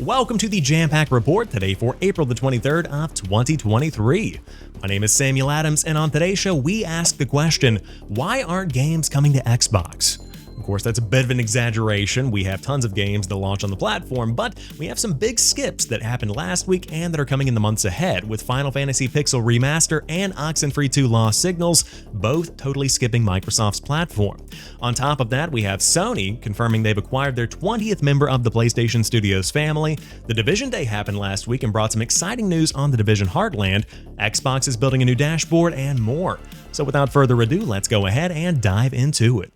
Welcome to the Jampack Report today for April the 23rd of 2023. My name is Samuel Adams, and on today's show we ask the question, why aren't games coming to Xbox? Of course, that's a bit of an exaggeration. We have tons of games that launch on the platform, but we have some big skips that happened last week and that are coming in the months ahead, with Final Fantasy Pixel Remaster and Oxenfree 2 Lost Signals both totally skipping Microsoft's platform. On top of that, we have Sony confirming they've acquired their 20th member of the PlayStation Studios family. The Division Day happened last week and brought some exciting news on the Division Heartland. Xbox is building a new dashboard and more. So without further ado, let's go ahead and dive into it.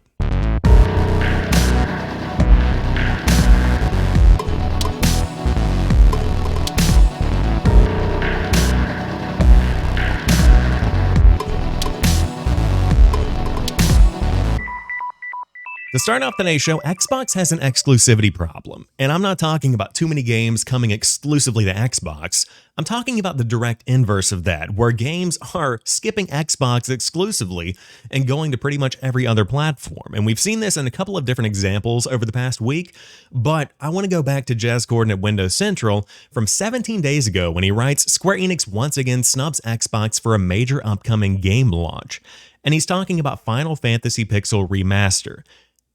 To start off today's show, Xbox has an exclusivity problem, and I'm not talking about too many games coming exclusively to Xbox. I'm talking about the direct inverse of that, where games are skipping Xbox exclusively and going to pretty much every other platform. And we've seen this in a couple of different examples over the past week, but I want to go back to Jez Gordon at Windows Central from 17 days ago when he writes, Square Enix once again snubs Xbox for a major upcoming game launch. And he's talking about Final Fantasy Pixel Remaster.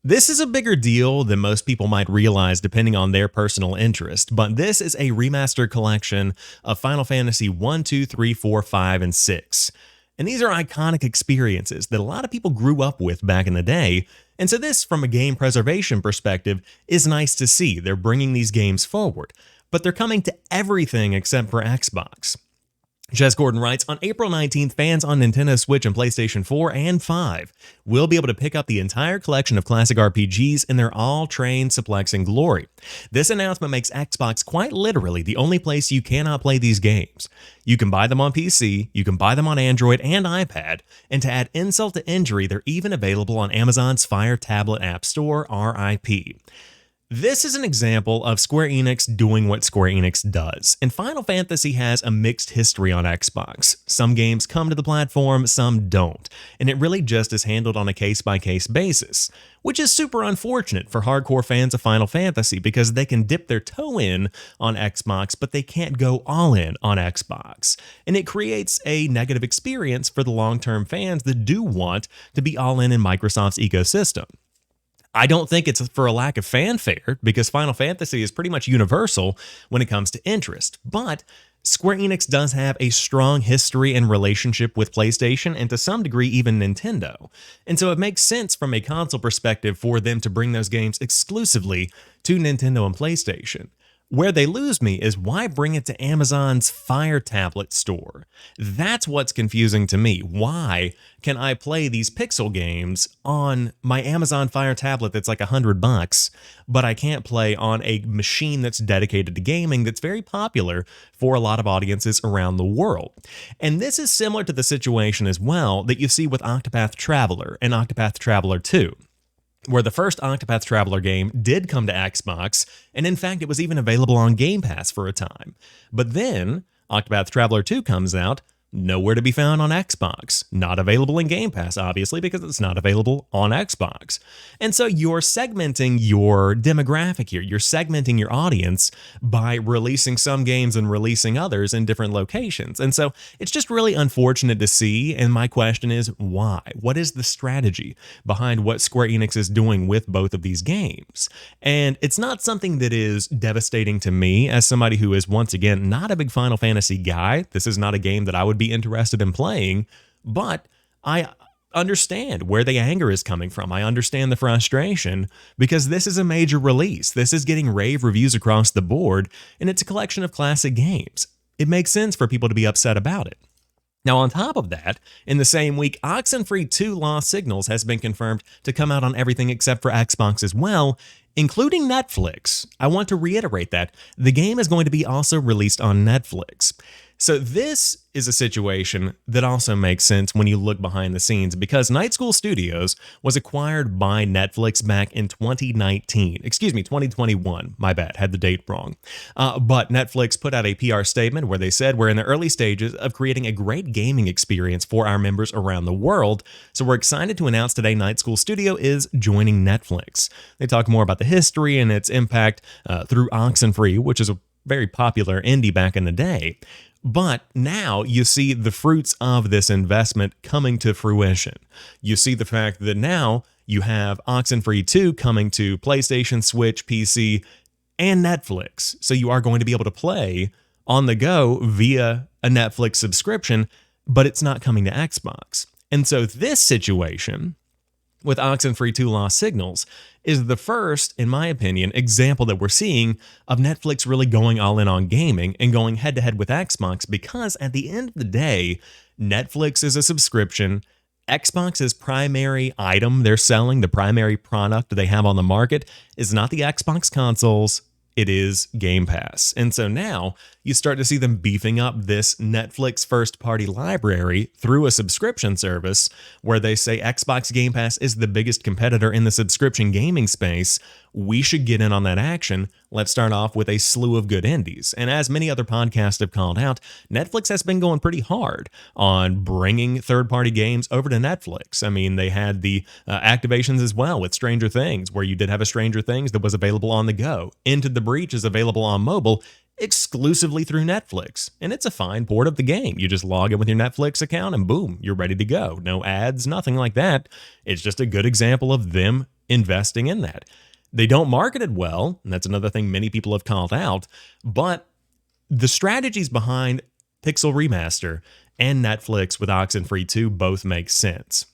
This is a bigger deal than most people might realize depending on their personal interest, but this is a remaster collection of Final Fantasy 1, 2, 3, 4, 5, and 6. And these are iconic experiences that a lot of people grew up with back in the day, and so this, from a game preservation perspective, is nice to see. They're bringing these games forward, but they're coming to everything except for Xbox. Jez Gordon writes, on April 19th, fans on Nintendo Switch and PlayStation 4 and 5 will be able to pick up the entire collection of classic RPGs in their all-train suplexing glory. This announcement makes Xbox quite literally the only place you cannot play these games. You can buy them on PC, you can buy them on Android and iPad, and to add insult to injury, they're even available on Amazon's Fire Tablet App Store, RIP. This is an example of Square Enix doing what Square Enix does, and Final Fantasy has a mixed history on Xbox. Some games come to the platform, some don't, and it really just is handled on a case-by-case basis, which is super unfortunate for hardcore fans of Final Fantasy because they can dip their toe in on Xbox, but they can't go all in on Xbox, and it creates a negative experience for the long-term fans that do want to be all in Microsoft's ecosystem. I don't think it's for a lack of fanfare, because Final Fantasy is pretty much universal when it comes to interest, but Square Enix does have a strong history and relationship with PlayStation and to some degree even Nintendo, and so it makes sense from a console perspective for them to bring those games exclusively to Nintendo and PlayStation. Where they lose me is why bring it to Amazon's Fire Tablet store? That's what's confusing to me. Why can I play these Pixel games on my Amazon Fire Tablet that's like $100, but I can't play on a machine that's dedicated to gaming that's very popular for a lot of audiences around the world? And this is similar to the situation as well that you see with Octopath Traveler and Octopath Traveler 2. Where the first Octopath Traveler game did come to Xbox, and in fact it was even available on Game Pass for a time. But then, Octopath Traveler 2 comes out, nowhere to be found on Xbox. Not available in Game Pass, obviously, because it's not available on Xbox. And so you're segmenting your demographic here. You're segmenting your audience by releasing some games and releasing others in different locations. And so it's just really unfortunate to see, and my question is, why? What is the strategy behind what Square Enix is doing with both of these games? And it's not something that is devastating to me as somebody who is, once again, not a big Final Fantasy guy. This is not a game that I would be interested in playing, but I understand where the anger is coming from. I understand the frustration because this is a major release. This is getting rave reviews across the board, and it's a collection of classic games. It makes sense for people to be upset about it. Now, on top of that, in the same week, Oxenfree 2 Lost Signals has been confirmed to come out on everything except for Xbox as well, including Netflix. I want to reiterate that the game is going to be also released on Netflix. So this is a situation that also makes sense when you look behind the scenes because Night School Studios was acquired by Netflix back in 2019. Excuse me, 2021. My bad, had the date wrong. But Netflix put out a PR statement where they said we're in the early stages of creating a great gaming experience for our members around the world. So we're excited to announce today Night School Studio is joining Netflix. They talk more about the history and its impact through Oxenfree, which is a very popular indie back in the day. But now you see the fruits of this investment coming to fruition. You see the fact that now you have Oxenfree 2 coming to PlayStation, Switch, PC, and Netflix. So you are going to be able to play on the go via a Netflix subscription, but it's not coming to Xbox. And so this situation with Oxenfree 2 Lost Signals is the first, in my opinion, example that we're seeing of Netflix really going all in on gaming and going head-to-head with Xbox because at the end of the day, Netflix is a subscription. Xbox's primary item they're selling, the primary product they have on the market, is not the Xbox consoles, it is Game Pass. And so now you start to see them beefing up this Netflix first-party library through a subscription service where they say Xbox Game Pass is the biggest competitor in the subscription gaming space. We should get in on that action. Let's start off with a slew of good indies. And as many other podcasts have called out, Netflix has been going pretty hard on bringing third-party games over to Netflix. I mean, they had the activations as well with Stranger Things, where you did have a Stranger Things that was available on the go. Into the Breach is available on mobile exclusively through Netflix, and it's a fine port of the game. You just log in with your Netflix account and boom, you're ready to go. No ads, nothing like that. It's just a good example of them investing in that. They don't market it well, and that's another thing many people have called out, but the strategies behind Pixel Remaster and Netflix with Oxenfree 2 both make sense.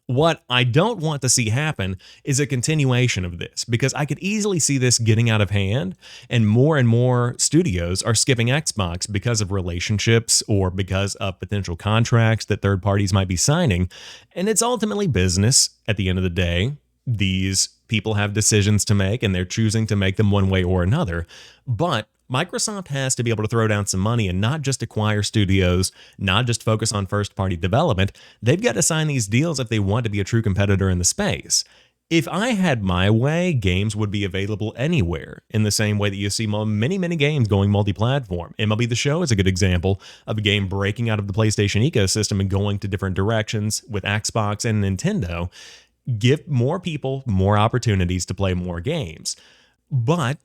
What I don't want to see happen is a continuation of this, because I could easily see this getting out of hand, and more studios are skipping Xbox because of relationships or because of potential contracts that third parties might be signing, and it's ultimately business at the end of the day. These people have decisions to make, and they're choosing to make them one way or another, but Microsoft has to be able to throw down some money and not just acquire studios, not just focus on first-party development. They've got to sign these deals if they want to be a true competitor in the space. If I had my way, games would be available anywhere, in the same way that you see many games going multi-platform. MLB The Show is a good example of a game breaking out of the PlayStation ecosystem and going to different directions with Xbox and Nintendo. Give more people more opportunities to play more games. But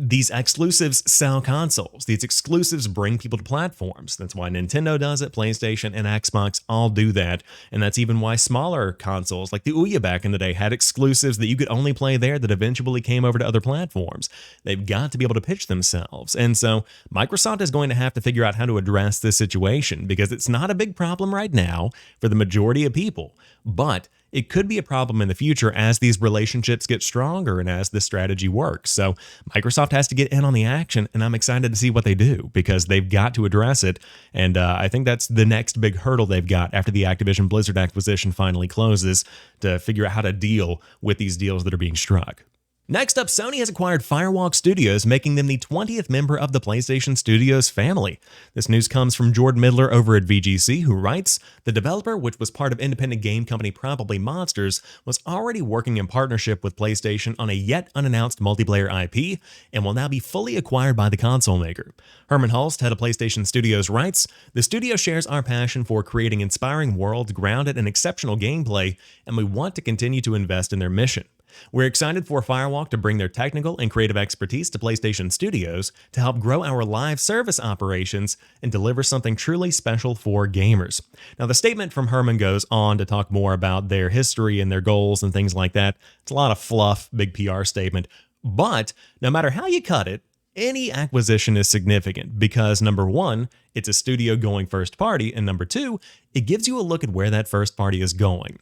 these exclusives sell consoles. These exclusives bring people to platforms. That's why Nintendo does it, PlayStation and Xbox all do that. And that's even why smaller consoles like the Ouya back in the day had exclusives that you could only play there that eventually came over to other platforms. They've got to be able to pitch themselves. And so Microsoft is going to have to figure out how to address this situation, because it's not a big problem right now for the majority of people, but it could be a problem in the future as these relationships get stronger and as this strategy works. So Microsoft has to get in on the action, and I'm excited to see what they do, because they've got to address it. And I think that's the next big hurdle they've got after the Activision Blizzard acquisition finally closes, to figure out how to deal with these deals that are being struck. Next up, Sony has acquired Firewalk Studios, making them the 20th member of the PlayStation Studios family. This news comes from Jordan Midler over at VGC, who writes, "The developer, which was part of independent game company Probably Monsters, was already working in partnership with PlayStation on a yet unannounced multiplayer IP and will now be fully acquired by the console maker." Herman Hulst, head of PlayStation Studios, writes, "The studio shares our passion for creating inspiring worlds grounded in exceptional gameplay, and we want to continue to invest in their mission. We're excited for Firewalk to bring their technical and creative expertise to PlayStation Studios to help grow our live service operations and deliver something truly special for gamers." Now, the statement from Herman goes on to talk more about their history and their goals and things like that. It's a lot of fluff, big PR statement. But no matter how you cut it, any acquisition is significant because, number one, it's a studio going first party, and number two, it gives you a look at where that first party is going.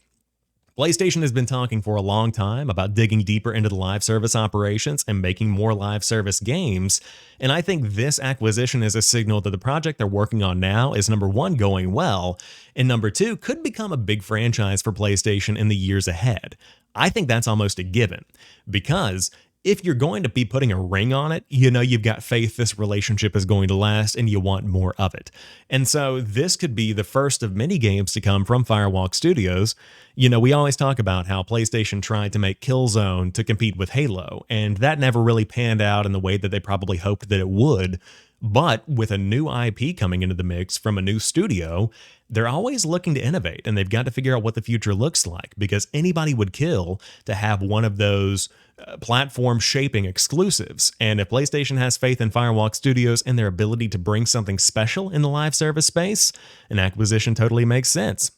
PlayStation has been talking for a long time about digging deeper into the live service operations and making more live service games, and I think this acquisition is a signal that the project they're working on now is, number one, going well, and number two, could become a big franchise for PlayStation in the years ahead. I think that's almost a given, because if you're going to be putting a ring on it, you know you've got faith this relationship is going to last and you want more of it. And so this could be the first of many games to come from Firewalk Studios. You know, we always talk about how PlayStation tried to make Killzone to compete with Halo, and that never really panned out in the way that they probably hoped that it would. But with a new IP coming into the mix from a new studio, they're always looking to innovate, and they've got to figure out what the future looks like, because anybody would kill to have one of those platform shaping exclusives. And if PlayStation has faith in Firewalk Studios and their ability to bring something special in the live service space, an acquisition totally makes sense.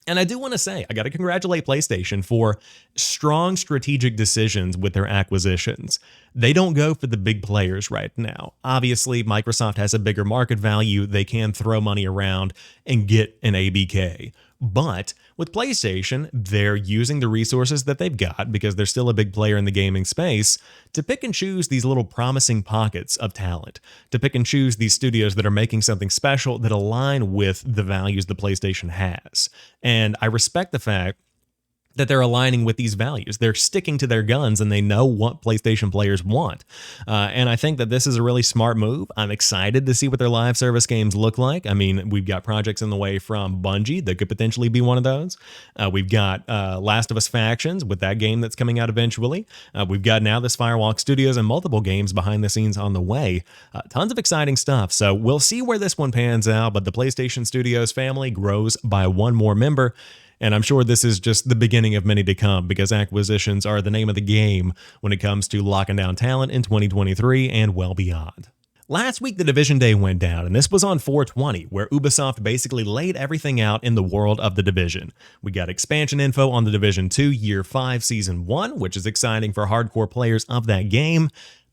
And I do want to say, I got to congratulate PlayStation for strong strategic decisions with their acquisitions. They don't go for the big players right now. Obviously, Microsoft has a bigger market value. They can throw money around and get an ABK. But with PlayStation, they're using the resources that they've got, because they're still a big player in the gaming space, to pick and choose these little promising pockets of talent, to pick and choose these studios that are making something special that align with the values the PlayStation has. And I respect the fact that they're aligning with these values. They're sticking to their guns, and they know what PlayStation players want. And I think that this is a really smart move. I'm excited to see what their live service games look like. I mean, we've got projects in the way from Bungie that could potentially be one of those. We've got Last of Us Factions with that game that's coming out eventually. We've got now this Firewalk Studios and multiple games behind the scenes on the way. Tons of exciting stuff. So we'll see where this one pans out, but the PlayStation Studios family grows by one more member. And I'm sure this is just the beginning of many to come, because acquisitions are the name of the game when it comes to locking down talent in 2023 and well beyond. Last week, the Division Day went down, and this was on 420, where Ubisoft basically laid everything out in the world of The Division. We got expansion info on The Division 2 Year 5 Season 1, which is exciting for hardcore players of that game.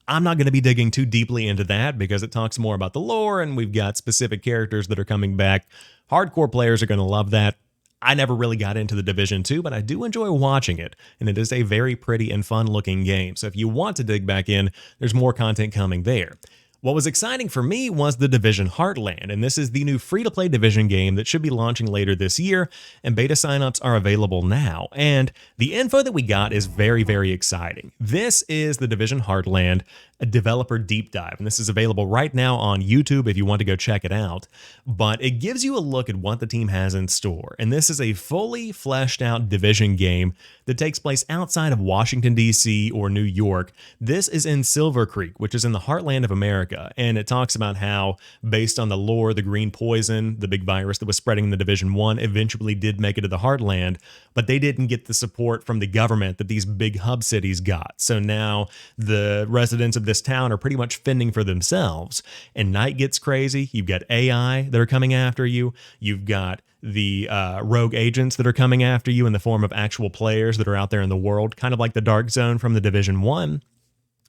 I'm not going to be digging too deeply into that because it talks more about the lore, and we've got specific characters that are coming back. Hardcore players are going to love that. I never really got into The Division 2, but I do enjoy watching it, and it is a very pretty and fun-looking game. So if you want to dig back in, there's more content coming there. What was exciting for me was The Division Heartland, and this is the new free-to-play Division game that should be launching later this year, and beta signups are available now. And the info that we got is very, very exciting. This is The Division Heartland, a developer deep dive, and this is available right now on YouTube if you want to go check it out. But it gives you a look at what the team has in store, and this is a fully fleshed out Division game that takes place outside of Washington, D.C. or New York. This is in Silver Creek, which is in the heartland of America, and it talks about how, based on the lore, the green poison, the big virus that was spreading in the Division 1, eventually did make it to the heartland, but they didn't get the support from the government that these big hub cities got. So now the residents of this town are pretty much fending for themselves, and night gets crazy. You've got AI that are coming after you. You've got the rogue agents that are coming after you in the form of actual players that are out there in the world, kind of like the Dark Zone from the Division 1.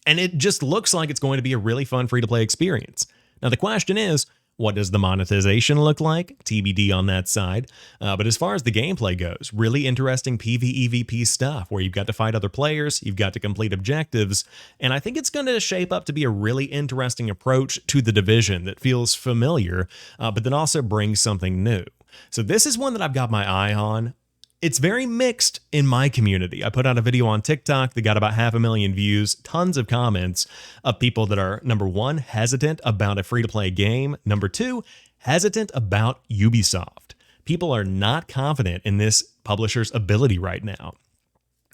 And it just looks like it's going to be a really fun free-to-play experience. Now, the question is, what does the monetization look like? TBD on that side. But as far as the gameplay goes, really interesting PvEVP stuff where you've got to fight other players, you've got to complete objectives, and I think it's going to shape up to be a really interesting approach to the Division that feels familiar, but that also brings something new. So this is one that I've got my eye on. It's very mixed in my community. I put out a video on TikTok that got about 500,000 views, tons of comments of people that are, number one, hesitant about a free-to-play game, number two, hesitant about Ubisoft. People are not confident in this publisher's ability right now.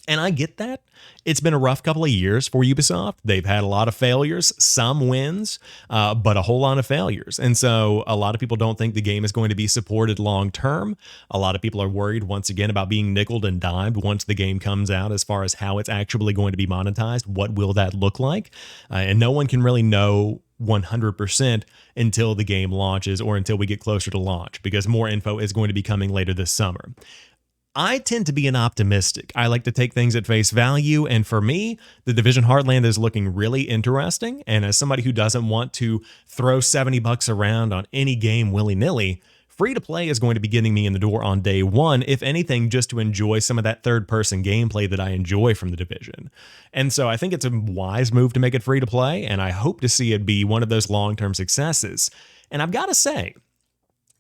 And I get that. It's been a rough couple of years for Ubisoft. They've had a lot of failures, some wins, but a whole lot of failures. And so a lot of people don't think the game is going to be supported long term. A lot of people are worried, once again, about being nickeled and dimed once the game comes out as far as how it's actually going to be monetized. What will that look like? And no one can really know 100% until the game launches or until we get closer to launch, because more info is going to be coming later this summer. I tend to be an optimistic. I like to take things at face value, and for me, the Division Heartland is looking really interesting, and as somebody who doesn't want to throw $70 around on any game willy-nilly, free-to-play is going to be getting me in the door on day one, if anything, just to enjoy some of that third-person gameplay that I enjoy from the Division. And so I think it's a wise move to make it free-to-play, and I hope to see it be one of those long-term successes. And I've got to say,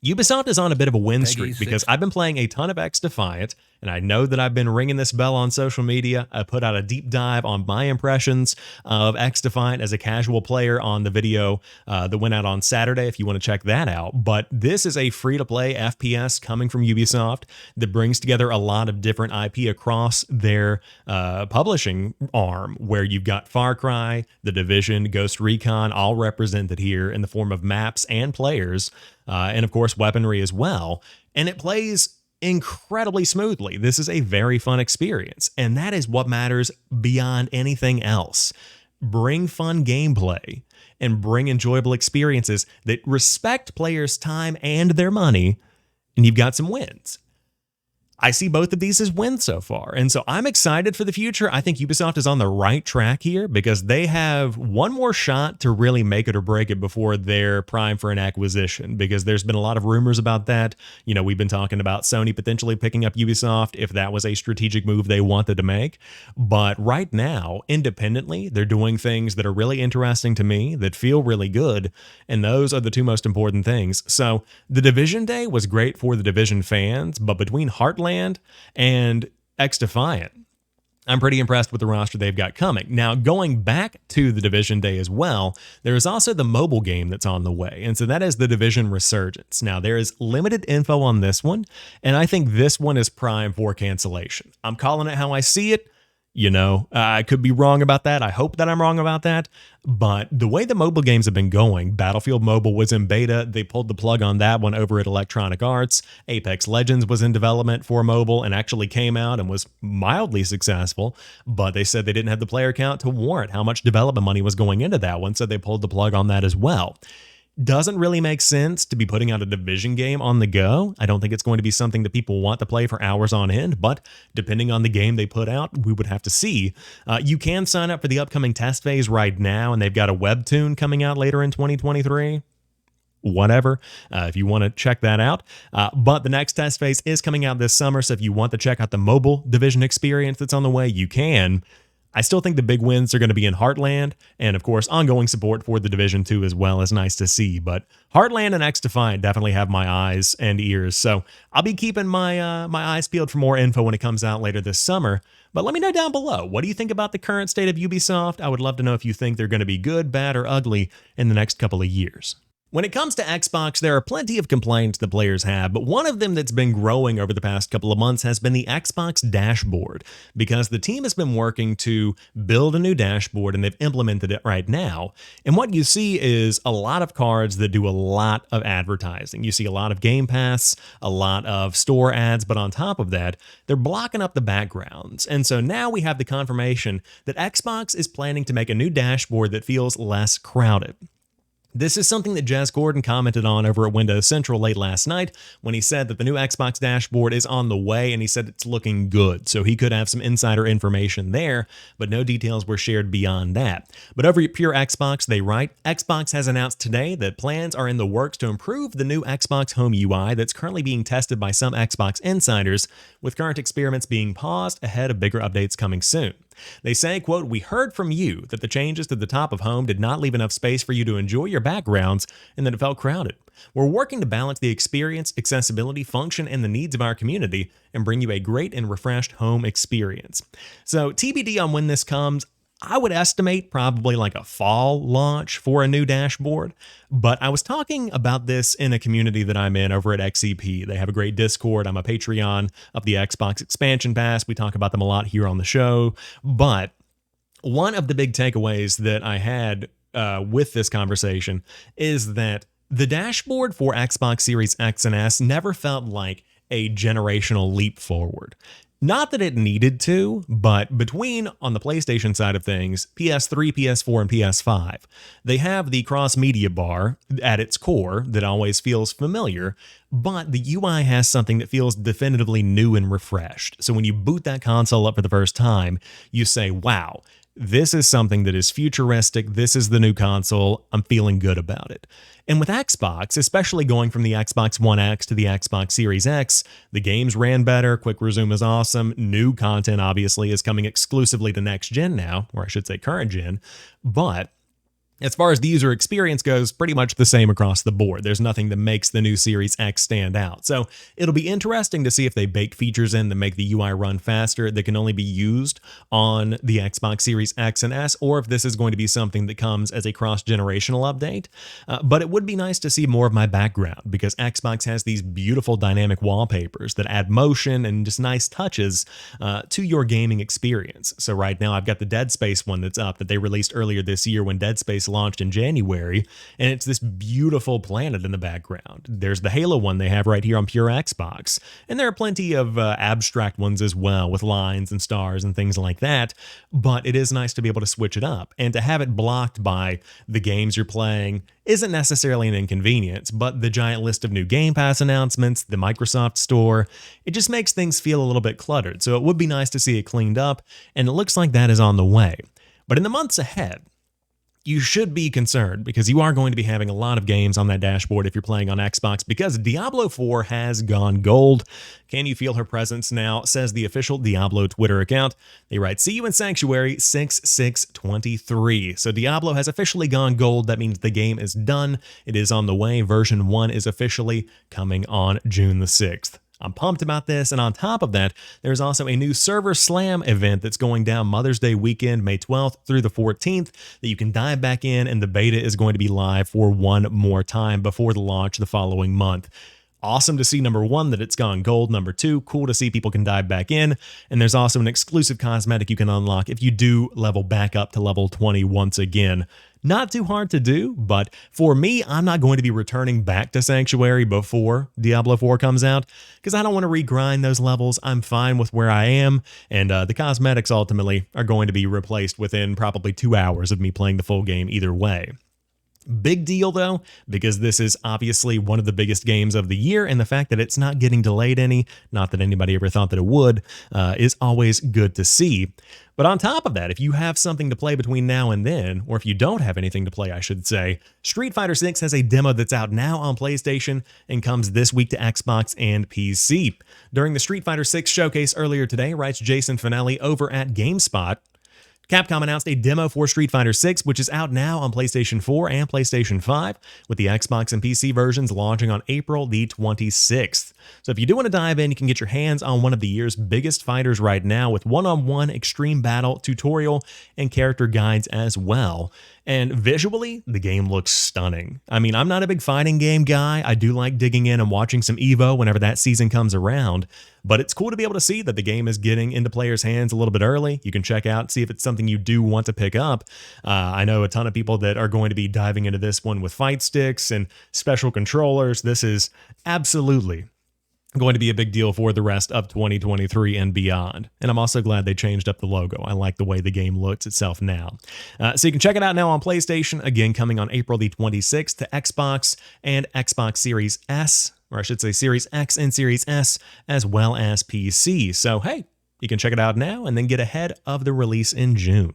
Ubisoft is on a bit of a win streak because I've been playing a ton of X Defiant, and I know that I've been ringing this bell on social media. I put out a deep dive on my impressions of XDefiant as a casual player on the video that went out on Saturday, if you want to check that out. But this is a free-to-play FPS coming from Ubisoft that brings together a lot of different IP across their publishing arm, where you've got Far Cry, The Division, Ghost Recon, all represented here in the form of maps and players, and of course weaponry as well. And it plays incredibly smoothly. This is a very fun experience, and that is what matters beyond anything else. Bring fun gameplay and bring enjoyable experiences that respect players' time and their money, and you've got some wins. I see both of these as wins so far, and so I'm excited for the future. I think Ubisoft is on the right track here because they have one more shot to really make it or break it before they're prime for an acquisition, because there's been a lot of rumors about that. You know, we've been talking about Sony potentially picking up Ubisoft if that was a strategic move they wanted to make. But right now, independently, they're doing things that are really interesting to me, that feel really good, and those are the two most important things. So the Division Day was great for the Division fans, but between Heartland and XDefiant, I'm pretty impressed with the roster they've got coming. Now, going back to the Division Day as well, there is also the mobile game that's on the way, and so that is the Division Resurgence. Now, there is limited info on this one, and I think this one is prime for cancellation. I'm calling it how I see it. You know, I could be wrong about that. I hope that I'm wrong about that. But the way the mobile games have been going, Battlefield Mobile was in beta. They pulled the plug on that one over at Electronic Arts. Apex Legends was in development for mobile and actually came out and was mildly successful. But they said they didn't have the player count to warrant how much development money was going into that one, so they pulled the plug on that as well. Doesn't really make sense to be putting out a Division game on the go. I don't think it's going to be something that people want to play for hours on end, but depending on the game they put out, we would have to see. You can sign up for the upcoming test phase right now, and they've got a webtoon coming out later in 2023. Whatever, if you want to check that out. But the next test phase is coming out this summer, so if you want to check out the mobile Division experience that's on the way, you can. I still think the big wins are going to be in Heartland, and of course, ongoing support for the Division 2 as well is nice to see. But Heartland and XDefiant definitely have my eyes and ears, so I'll be keeping my eyes peeled for more info when it comes out later this summer. But let me know down below, what do you think about the current state of Ubisoft? I would love to know if you think they're going to be good, bad, or ugly in the next couple of years. When it comes to Xbox, there are plenty of complaints the players have, but one of them that's been growing over the past couple of months has been the Xbox dashboard, because the team has been working to build a new dashboard and they've implemented it right now. And what you see is a lot of cards that do a lot of advertising. You see a lot of Game Pass, a lot of store ads, but on top of that, they're blocking up the backgrounds. And so now we have the confirmation that Xbox is planning to make a new dashboard that feels less crowded. This is something that Jez Gordon commented on over at Windows Central late last night when he said that the new Xbox dashboard is on the way, and he said it's looking good, so he could have some insider information there, but no details were shared beyond that. But over at Pure Xbox, they write, Xbox has announced today that plans are in the works to improve the new Xbox Home UI that's currently being tested by some Xbox insiders, with current experiments being paused ahead of bigger updates coming soon. They say, quote, "We heard from you that the changes to the top of home did not leave enough space for you to enjoy your backgrounds and that it felt crowded. We're working to balance the experience, accessibility, function, and the needs of our community and bring you a great and refreshed home experience." So TBD on when this comes. I would estimate probably like a fall launch for a new dashboard, but I was talking about this in a community that I'm in over at XEP. They have a great Discord. I'm a Patreon of the Xbox Expansion Pass. We talk about them a lot here on the show, but one of the big takeaways that I had with this conversation is that the dashboard for Xbox Series X and S never felt like a generational leap forward. Not that it needed to, but between, on the PlayStation side of things, PS3, PS4, and PS5, they have the cross-media bar at its core that always feels familiar, but the UI has something that feels definitively new and refreshed. So when you boot that console up for the first time, you say, wow, this is something that is futuristic. This is the new console. I'm feeling good about it. And with Xbox, especially going from the Xbox One X to the Xbox Series X, the games ran better. Quick Resume is awesome. New content, obviously, is coming exclusively to next gen now, or I should say current gen. But As far as the user experience goes, pretty much the same across the board. There's nothing that makes the new Series X stand out. So it'll be interesting to see if they bake features in that make the UI run faster that can only be used on the Xbox Series X and S, or if this is going to be something that comes as a cross-generational update. But it would be nice to see more of my background, because Xbox has these beautiful dynamic wallpapers that add motion and just nice touches to your gaming experience. So right now I've got the Dead Space one that's up that they released earlier this year when Dead Space launched in January, and it's this beautiful planet in the background. There's the Halo one they have right here on pure Xbox, and there are plenty of abstract ones as well with lines and stars and things like that, but it is nice to be able to switch it up, and to have it blocked by the games you're playing isn't necessarily an inconvenience, but the giant list of new Game Pass announcements, the Microsoft Store, it just makes things feel a little bit cluttered, so it would be nice to see it cleaned up, and it looks like that is on the way. But in the months ahead, you should be concerned, because you are going to be having a lot of games on that dashboard if you're playing on Xbox, because Diablo IV has gone gold. Can you feel her presence now, says the official Diablo Twitter account. They write, "See you in Sanctuary 6/6/23." So Diablo has officially gone gold. That means the game is done. It is on the way. Version 1 is officially coming on June the 6th. I'm pumped about this, and on top of that, there's also a new Server Slam event that's going down Mother's Day weekend, May 12th through the 14th, that you can dive back in, and the beta is going to be live for one more time before the launch the following month. Awesome to see, number one, that it's gone gold. Number two, cool to see people can dive back in. And there's also an exclusive cosmetic you can unlock if you do level back up to level 20 once again. Not too hard to do, but for me, I'm not going to be returning back to Sanctuary before Diablo 4 comes out, because I don't want to regrind those levels. I'm fine with where I am, and the cosmetics ultimately are going to be replaced within probably 2 hours of me playing the full game either way. Big deal though, because this is obviously one of the biggest games of the year, and the fact that it's not getting delayed any, not that anybody ever thought that it would, is always good to see. But on top of that, if you have something to play between now and then, or if you don't have anything to play, I should say, Street Fighter VI has a demo that's out now on PlayStation and comes this week to Xbox and PC. During the Street Fighter VI showcase earlier today, writes Jason Finelli over at GameSpot, Capcom announced a demo for Street Fighter VI, which is out now on PlayStation 4 and PlayStation 5, with the Xbox and PC versions launching on April the 26th. So if you do want to dive in, you can get your hands on one of the year's biggest fighters right now, with one-on-one extreme battle, tutorial, and character guides as well. And visually, the game looks stunning. I mean, I'm not a big fighting game guy. I do like digging in and watching some Evo whenever that season comes around, but it's cool to be able to see that the game is getting into players' hands a little bit early. You can check out, see if it's something you do want to pick up. I know a ton of people that are going to be diving into this one with fight sticks and special controllers. This is absolutely going to be a big deal for the rest of 2023 and beyond. And I'm also glad they changed up the logo. I like the way the game looks itself now. So you can check it out now on PlayStation, again, coming on April the 26th to Xbox and Xbox Series S, or I should say Series X and Series S, as well as PC. So hey, you can check it out now and then get ahead of the release in June.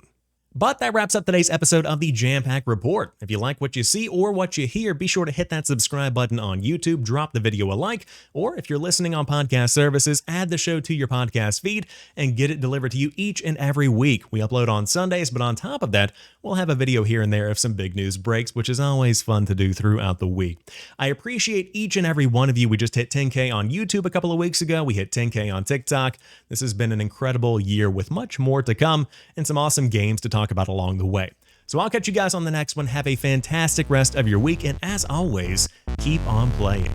But that wraps up today's episode of the Jampack Report. If you like what you see or what you hear, be sure to hit that subscribe button on YouTube, drop the video a like, or if you're listening on podcast services, add the show to your podcast feed and get it delivered to you each and every week. We upload on Sundays, but on top of that, we'll have a video here and there if some big news breaks, which is always fun to do throughout the week. I appreciate each and every one of you. We just hit 10K on YouTube a couple of weeks ago. We hit 10K on TikTok. This has been an incredible year with much more to come and some awesome games to talk about along the way. So I'll catch you guys on the next one. Have a fantastic rest of your week, and as always, keep on playing.